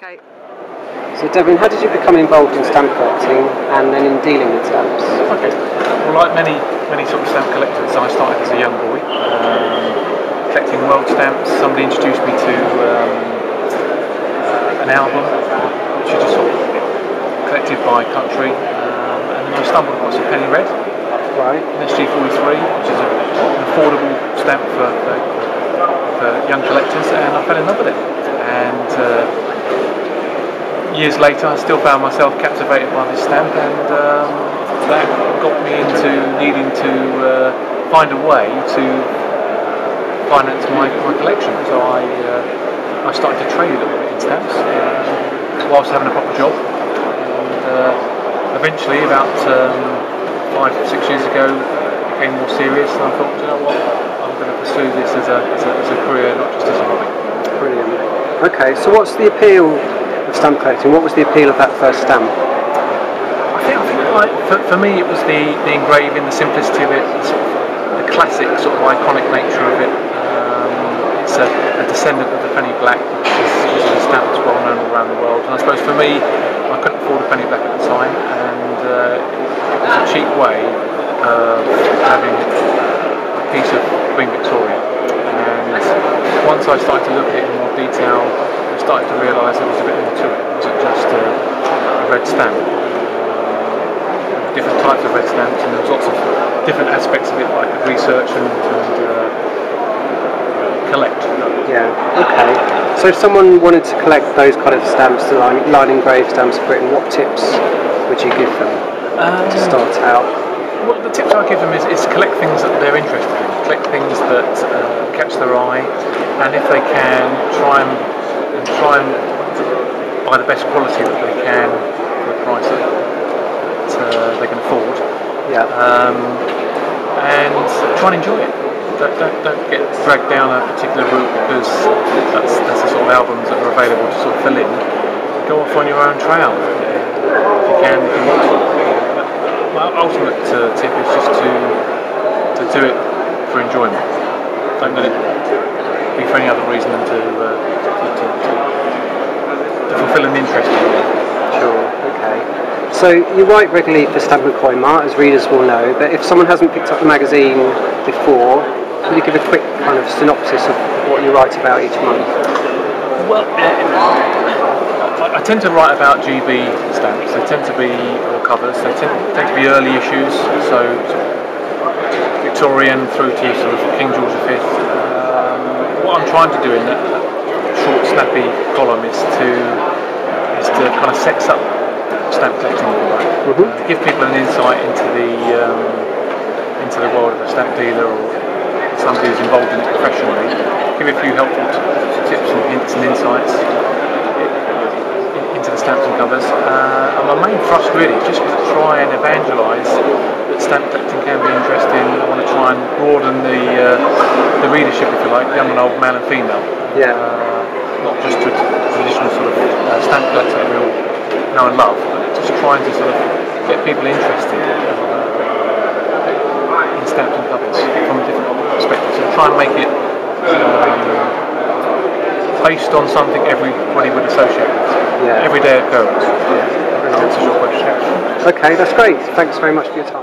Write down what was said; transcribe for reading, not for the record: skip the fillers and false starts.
Okay. So Devlan, how did you become involved in stamp collecting and then in dealing with stamps? Okay. Well, like many sort of stamp collectors, I started as a young boy collecting world stamps. Somebody introduced me to an album which is just sort of collected by country, and then I stumbled across a penny red, Right. SG43, which is an affordable stamp for young collectors, and I fell in love with it. And years later, I still found myself captivated by this stamp, and that got me into needing to find a way to finance my collection. So I started to trade a little bit in stamps whilst having a proper job. And eventually, about 5-6 years ago, it became more serious, and I thought, you know what, I'm going to pursue this as a career, not just as a hobby. Brilliant. Okay, so what's the appeal of stamp collecting? What was the appeal of that first stamp? I think like, for me it was the engraving, the simplicity of it, the classic sort of iconic nature of it. It's a descendant of the penny black, which is a stamp that's well known all around the world. And I suppose for me, I couldn't afford a penny black at the time, and it was a cheap way of having a piece of Queen Victoria. And once I started to look at it in more detail, I started to realise there was a bit more to it. It wasn't just a red stamp. Different types of red stamps, and there was lots of different aspects of it that I could research and collect. Yeah, okay. So if someone wanted to collect those kind of stamps, the line engraved stamps of Britain, what tips would you give them to start out? Well, the tips I give them is collect things that they're interested in, collect things that catch their eye, and if they can, try and buy the best quality that they can for the price that they can afford. Yeah. And try and enjoy it. Don't get dragged down a particular route because that's the sort of albums that are available to sort of fill in. Go off on your own trail if you can. My ultimate tip is just to do it for enjoyment. Don't let it be for any other reason than to fulfil an interest in it. Sure, okay. So you write regularly for Stamp Coin Mart, as readers will know, but if someone hasn't picked up the magazine before, can you give a quick kind of synopsis of what you write about each month? Well, I tend to write about GB stamps. They tend to be all covers. They tend to be early issues, so Victorian through to sort of King George V. What I'm trying to do in that short, snappy column is to kind of sex up stamp collecting, to give people an insight into the world of a stamp dealer or somebody who's involved in it professionally. Give a few helpful tips and hints and insights into the stamps and covers. And my main thrust really is just to try and evangelise that stamp collecting can be interesting. I want to try and broaden the readership, if you like, young and old, male and female. Yeah. Not just to traditional sort of stamp collector that we all know and love, but just trying to sort of get people interested in stamps and covers from a different perspective. So try and make it based on something everybody would associate with. Yeah. Everyday occurrence. Yeah. That answers your question. Okay, that's great. Thanks very much for your time.